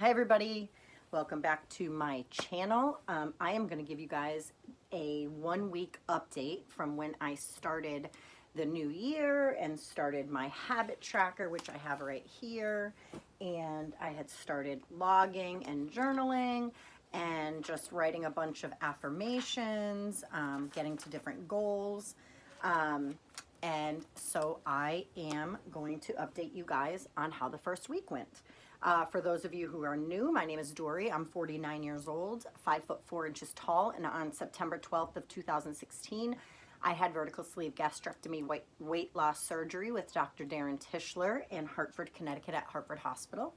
Hi everybody, welcome back to my channel. I am going to give you guys a 1 week update from when I started the new year and started my habit tracker, which I have right here. And I had started logging and journaling and just writing a bunch of affirmations, getting to different goals. And so I am going to update you guys on how the first week went. For those of you who are new, my name is Dory. I'm 49 years old, 5'4" tall, and on September 12th of 2016, I had vertical sleeve gastrectomy weight loss surgery with Dr. Darren Tischler in Hartford, Connecticut at Hartford Hospital.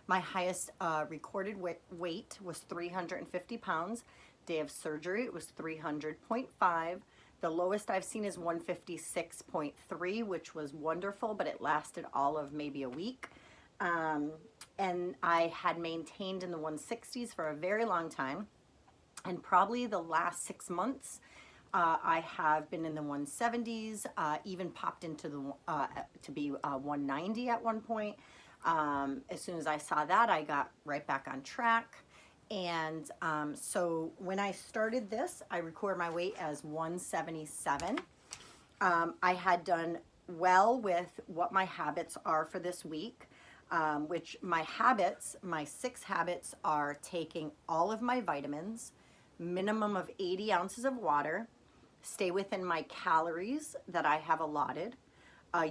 My highest recorded weight was 350 pounds. Day of surgery, it was 300.5. The lowest I've seen is 156.3, which was wonderful, but it lasted all of maybe a week. And I had maintained in the 160s for a very long time. And probably the last 6 months, I have been in the 170s, even popped into the to be 190 at one point. As soon as I saw that, I got right back on track. And so when I started this, I record my weight as 177. I had done well with what my habits are for this week, which my 6 habits are taking all of my vitamins, minimum of 80 ounces of water, stay within my calories that I have allotted,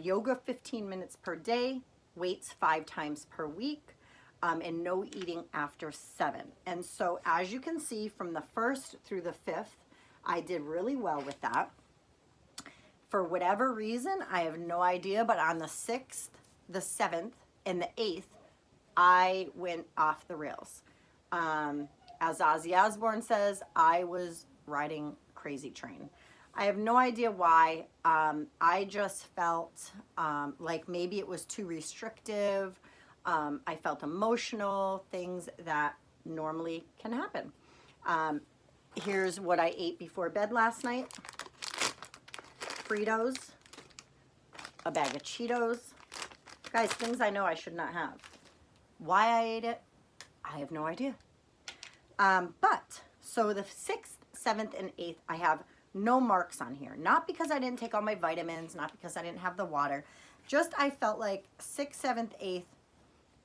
yoga 15 minutes per day, weights 5 times per week, and no eating after 7. And so as you can see, from the 1st through the 5th, I did really well with that. For whatever reason, I have no idea, but on the 6th, the 7th, and the 8th, I went off the rails. As Ozzy Osbourne says, I was riding crazy train. I have no idea why. I just felt like maybe it was too restrictive. I felt emotional, things that normally can happen. Here's what I ate before bed last night. Fritos, a bag of Cheetos. Guys, things I know I should not have. Why I ate it, I have no idea. So the 6th, 7th, and 8th, I have no marks on here. Not because I didn't take all my vitamins, not because I didn't have the water. Just I felt like 6th, 7th, 8th,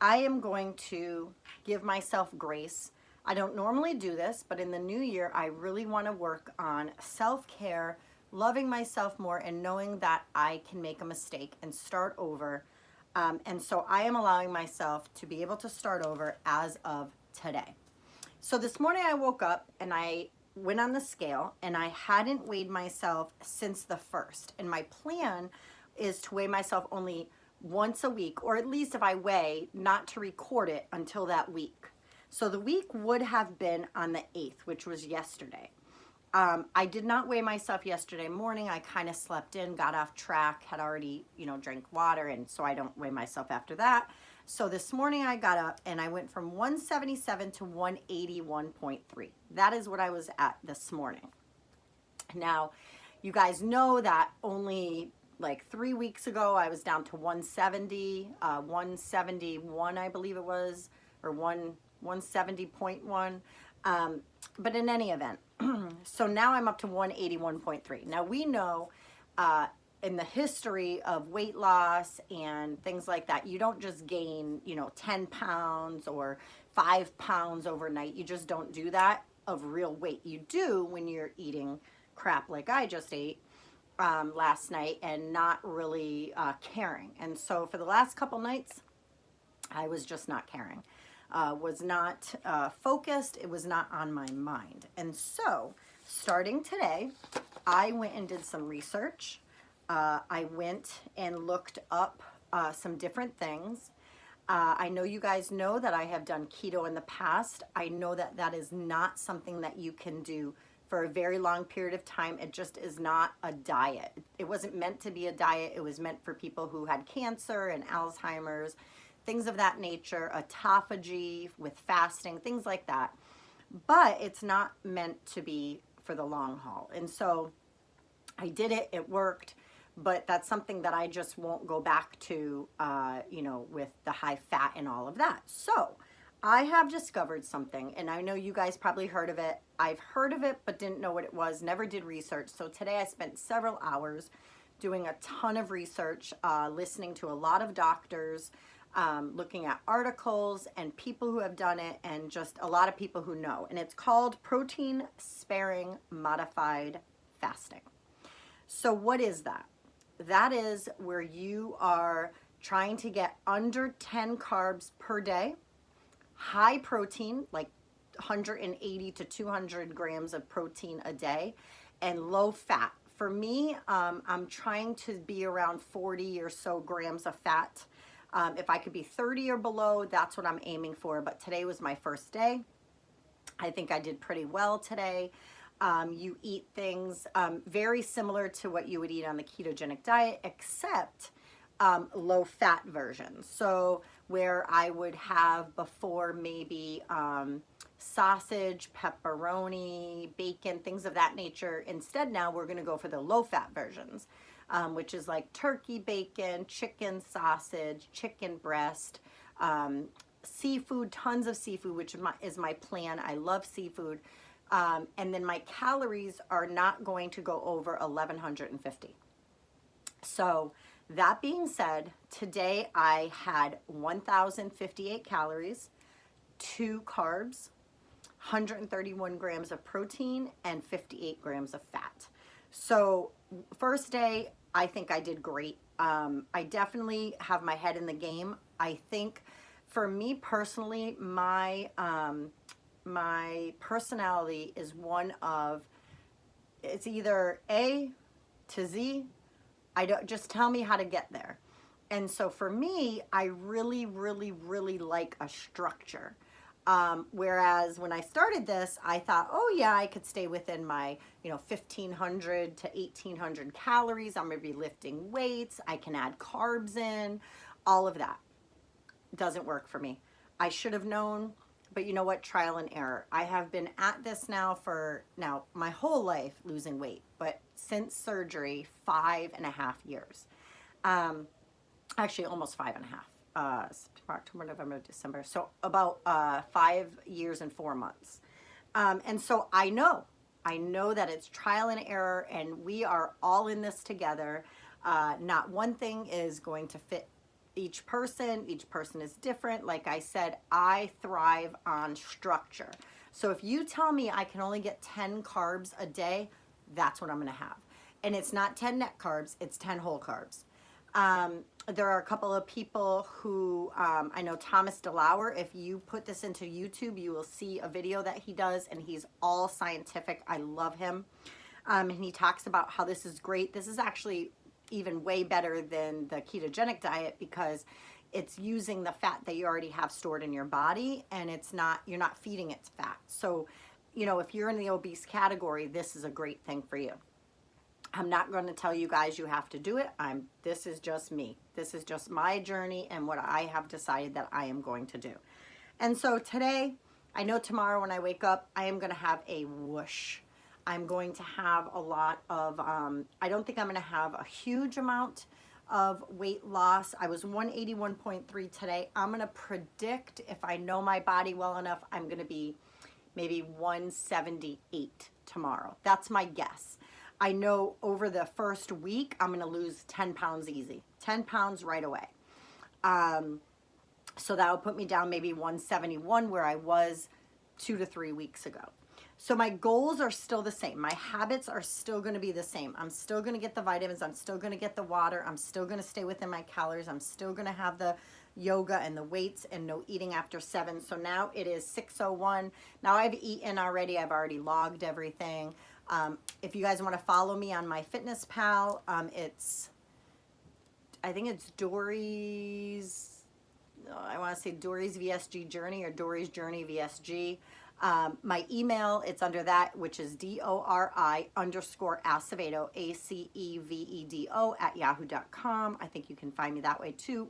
I am going to give myself grace. I don't normally do this, but in the new year, I really want to work on self-care, loving myself more, and knowing that I can make a mistake and start over. And so I am allowing myself to be able to start over as of today. So this morning I woke up and I went on the scale, and I hadn't weighed myself since the 1st. And my plan is to weigh myself only once a week, or at least if I weigh, not to record it until that week. So the week would have been on the 8th, which was yesterday. I did not weigh myself yesterday morning. I kind of slept in, got off track, had already, drank water, and so I don't weigh myself after that. So this morning I got up and I went from 177 to 181.3. That is what I was at this morning. Now, you guys know that only like 3 weeks ago I was down to 170, 171 I believe it was, or 170.1. But in any event, so now I'm up to 181.3. Now we know in the history of weight loss and things like that, you don't just gain, 10 pounds or 5 pounds overnight. You just don't do that of real weight. You do when you're eating crap like I just ate last night and not really caring. And so for the last couple nights, I was just not caring. Was not focused. It was not on my mind. And so starting today, I went and did some research. I went and looked up some different things. I know you guys know that I have done keto in the past. I know that that is not something that you can do for a very long period of time. It just is not a diet. It wasn't meant to be a diet. It was meant for people who had cancer and Alzheimer's, things of that nature, autophagy with fasting, things like that. But it's not meant to be for the long haul. And so I did it, it worked, but that's something that I just won't go back to, with the high fat and all of that. So I have discovered something, and I know you guys probably heard of it. I've heard of it, but didn't know what it was, never did research. So today I spent several hours doing a ton of research, listening to a lot of doctors, looking at articles and people who have done it, and just a lot of people who know. And it's called protein sparing modified fasting. So what is that? That is where you are trying to get under 10 carbs per day, high protein, like 180 to 200 grams of protein a day, and low fat. For me, I'm trying to be around 40 or so grams of fat. If I could be 30 or below, that's what I'm aiming for. But today was my first day. I think I did pretty well today. You eat things very similar to what you would eat on the ketogenic diet, except low fat versions. So where I would have before maybe sausage, pepperoni, bacon, things of that nature. Instead, now we're going to go for the low fat versions, which is like turkey bacon, chicken sausage, chicken breast, seafood, tons of seafood, which is my plan. I love seafood. And then my calories are not going to go over 1,150. So that being said, today I had 1,058 calories, 2 carbs, 131 grams of protein, and 58 grams of fat. So first day, I think I did great. I definitely have my head in the game. I think for me personally, my personality is one of, it's either A to Z. I don't, just tell me how to get there. And so for me, I really, really, really like a structure. Whereas when I started this, I thought, oh yeah, I could stay within my, 1,500 to 1,800 calories. I'm going to be lifting weights. I can add carbs in, all of that. Doesn't work for me. I should have known, but you know what? Trial and error. I have been at this now for my whole life losing weight, but since surgery, 5.5 years. Actually, almost 5.5. October, November, December. So about 5 years and 4 months. And so I know that it's trial and error, and we are all in this together. Not one thing is going to fit each person. Each person is different. Like I said, I thrive on structure. So if you tell me I can only get 10 carbs a day, that's what I'm going to have. And it's not 10 net carbs, it's 10 whole carbs. There are a couple of people who, I know Thomas DeLauer, if you put this into YouTube, you will see a video that he does, and he's all scientific. I love him. And he talks about how this is great. This is actually even way better than the ketogenic diet because it's using the fat that you already have stored in your body, and you're not feeding it fat. So, if you're in the obese category, this is a great thing for you. I'm not going to tell you guys you have to do it. This is just me. This is just my journey and what I have decided that I am going to do. And so today, I know tomorrow when I wake up, I am going to have a whoosh. I'm going to have a lot of, I don't think I'm going to have a huge amount of weight loss. I was 181.3 today. I'm going to predict, if I know my body well enough, I'm going to be maybe 178 tomorrow. That's my guess. I know over the first week, I'm going to lose 10 pounds easy, 10 pounds right away. So that will put me down maybe 171 where I was 2 to 3 weeks ago. So my goals are still the same. My habits are still going to be the same. I'm still going to get the vitamins. I'm still going to get the water. I'm still going to stay within my calories. I'm still going to have the yoga and the weights and no eating after 7. So now it is 6:01. Now I've eaten already. I've already logged everything. If you guys want to follow me on MyFitnessPal, I think it's Dory's, I want to say Dory's VSG Journey or Dory's Journey VSG. My email, it's under that, which is DORI_Acevedo, ACEVEDO @yahoo.com. I think you can find me that way too.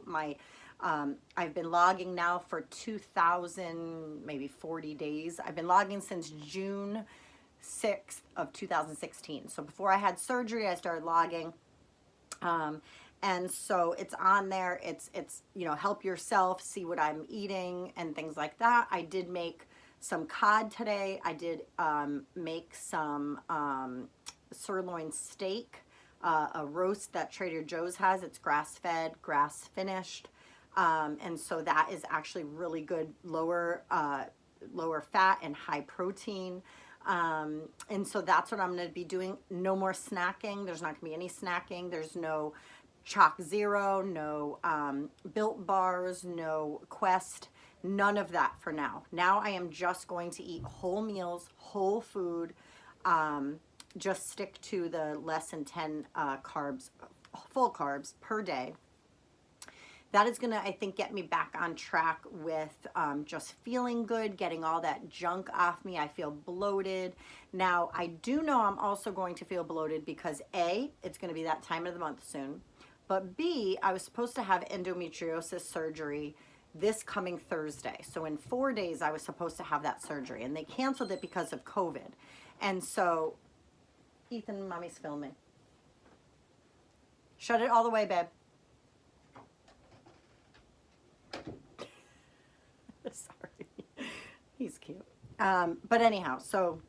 I've been logging now for 2,000, maybe 40 days. I've been logging since June 6th of 2016. So before I had surgery, I started logging. And so it's on there. It's help yourself, see what I'm eating and things like that. I did make some cod today. I did make some sirloin steak, a roast that Trader Joe's has. It's grass-fed, grass-finished. And so that is actually really good, lower fat and high protein. And so that's what I'm going to be doing. No more snacking. There's not going to be any snacking. There's no Chalk Zero, no Built Bars, no Quest, none of that for now. Now I am just going to eat whole meals, whole food, just stick to the less than 10 carbs, full carbs per day. That is going to, I think, get me back on track with just feeling good, getting all that junk off me. I feel bloated. Now, I do know I'm also going to feel bloated because A, it's going to be that time of the month soon. But B, I was supposed to have endometriosis surgery this coming Thursday. So in 4 days, I was supposed to have that surgery. And they canceled it because of COVID. And so, Ethan, mommy's filming. Shut it all the way, babe. Sorry. He's cute. But anyhow, so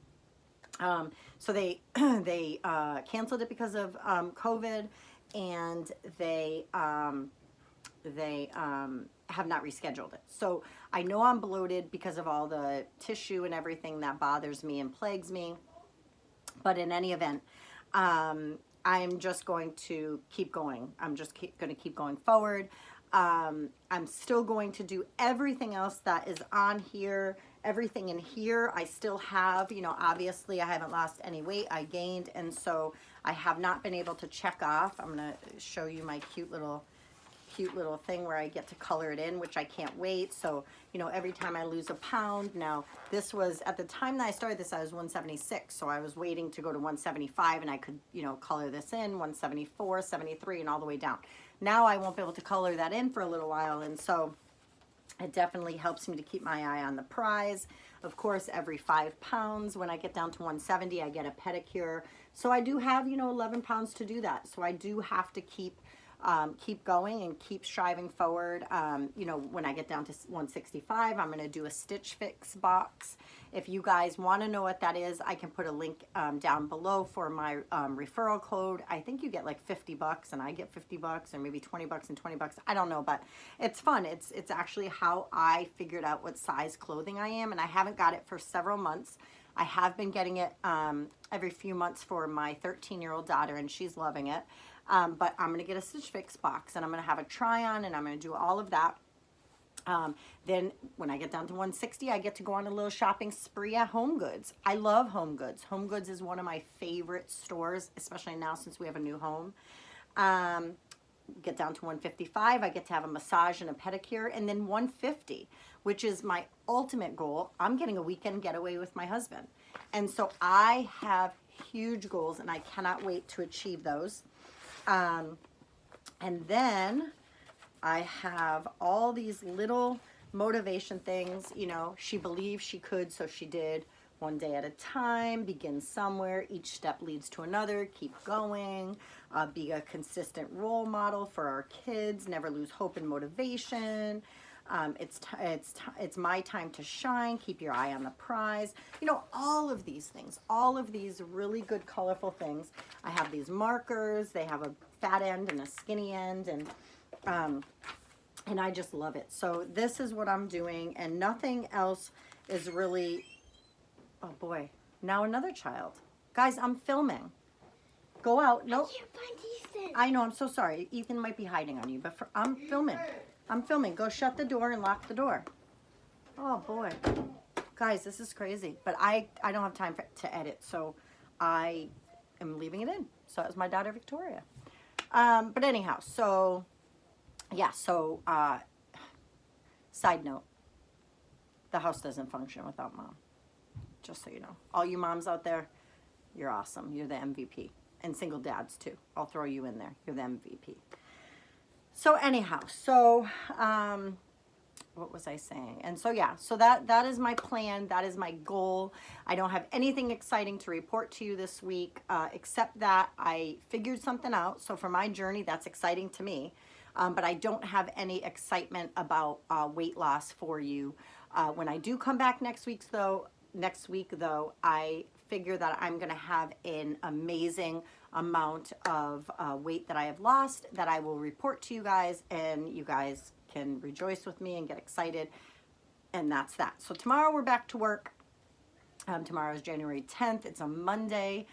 they they canceled it because of COVID, and they have not rescheduled it. So I know I'm bloated because of all the tissue and everything that bothers me and plagues me. But in any event, I'm just going to keep going. I'm just going to keep going forward. I'm still going to do everything else that is on here. Everything in here I still have, obviously I haven't lost any weight. I gained, and so I have not been able to check off. I'm going to show you my cute little thing where I get to color it in, which I can't wait. So, every time I lose a pound. Now, this was, at the time that I started this, I was 176. So I was waiting to go to 175 and I could, color this in 174, 73 and all the way down. Now I won't be able to color that in for a little while. And so it definitely helps me to keep my eye on the prize. Of course, every 5 pounds, when I get down to 170, I get a pedicure. So I do have, 11 pounds to do that. So I do have to keep going and keep striving forward. When I get down to 165, I'm going to do a Stitch Fix box. If you guys want to know what that is, I can put a link down below for my referral code. I think you get like $50 and I get $50 or maybe $20 and $20. I don't know, but it's fun. It's actually how I figured out what size clothing I am, and I haven't got it for several months. I have been getting it every few months for my 13-year-old daughter, and she's loving it. But I'm going to get a Stitch Fix box, and I'm going to have a try on, and I'm going to do all of that. Then when I get down to 160, I get to go on a little shopping spree at Home Goods. I love Home Goods. Home Goods is one of my favorite stores, especially now since we have a new home. Get down to 155, I get to have a massage and a pedicure, and then 150, which is my ultimate goal. I'm getting a weekend getaway with my husband. And so I have huge goals, and I cannot wait to achieve those. And then I have all these little motivation things. She believed she could, so she did. One day at a time, begin somewhere, each step leads to another, keep going, be a consistent role model for our kids, never lose hope and motivation. It's my time to shine, keep your eye on the prize. All of these things, all of these really good colorful things. I have these markers, they have a fat end and a skinny end, and I just love it. So this is what I'm doing, and nothing else is really. Oh boy, now another child. Guys, I'm filming. Go out. No. I can't find Ethan. I know, I'm so sorry. Ethan might be hiding on you, but I'm filming. I'm filming. Go shut the door and lock the door. Oh boy. Guys, this is crazy. But I don't have time to edit, so I am leaving it in. So that was my daughter, Victoria. But anyhow, so, yeah, so, side note, the house doesn't function without Mom. Just so you know. All you moms out there, you're awesome. You're the MVP. And single dads, too. I'll throw you in there. You're the MVP. So anyhow, what was I saying? And so, yeah, so that is my plan. That is my goal. I don't have anything exciting to report to you this week, except that I figured something out. So for my journey, that's exciting to me. But I don't have any excitement about weight loss for you. When I do come back next week, though, I figure that I'm going to have an amazing amount of weight that I have lost that I will report to you guys, and you guys can rejoice with me and get excited. And that's that. So tomorrow we're back to work. Tomorrow is January 10th. It's a Monday.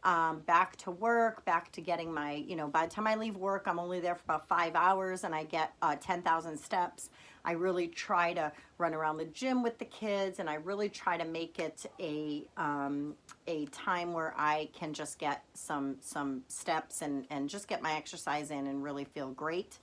Back to work, back to getting my, by the time I leave work, I'm only there for about 5 hours and I get 10,000 steps. I really try to run around the gym with the kids, and I really try to make it a time where I can just get some steps and just get my exercise in and really feel great.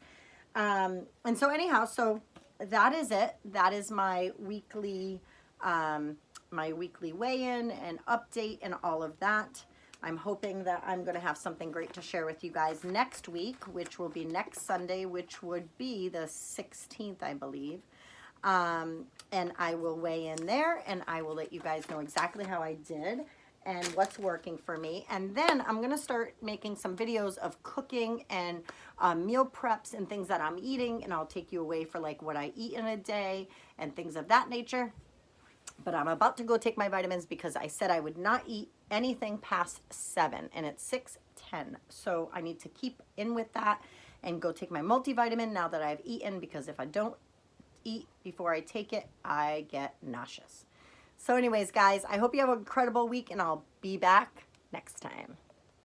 And so anyhow, so that is it. That is my weekly weigh-in and update and all of that. I'm hoping that I'm going to have something great to share with you guys next week, which will be next Sunday, which would be the 16th, I believe. And I will weigh in there, and I will let you guys know exactly how I did and what's working for me. And then I'm going to start making some videos of cooking and meal preps and things that I'm eating, and I'll take you away for like what I eat in a day and things of that nature. But I'm about to go take my vitamins because I said I would not eat anything past 7, and it's 6:10. So I need to keep in with that and go take my multivitamin now that I've eaten, because if I don't eat before I take it, I get nauseous. So anyways, guys, I hope you have an incredible week, and I'll be back next time.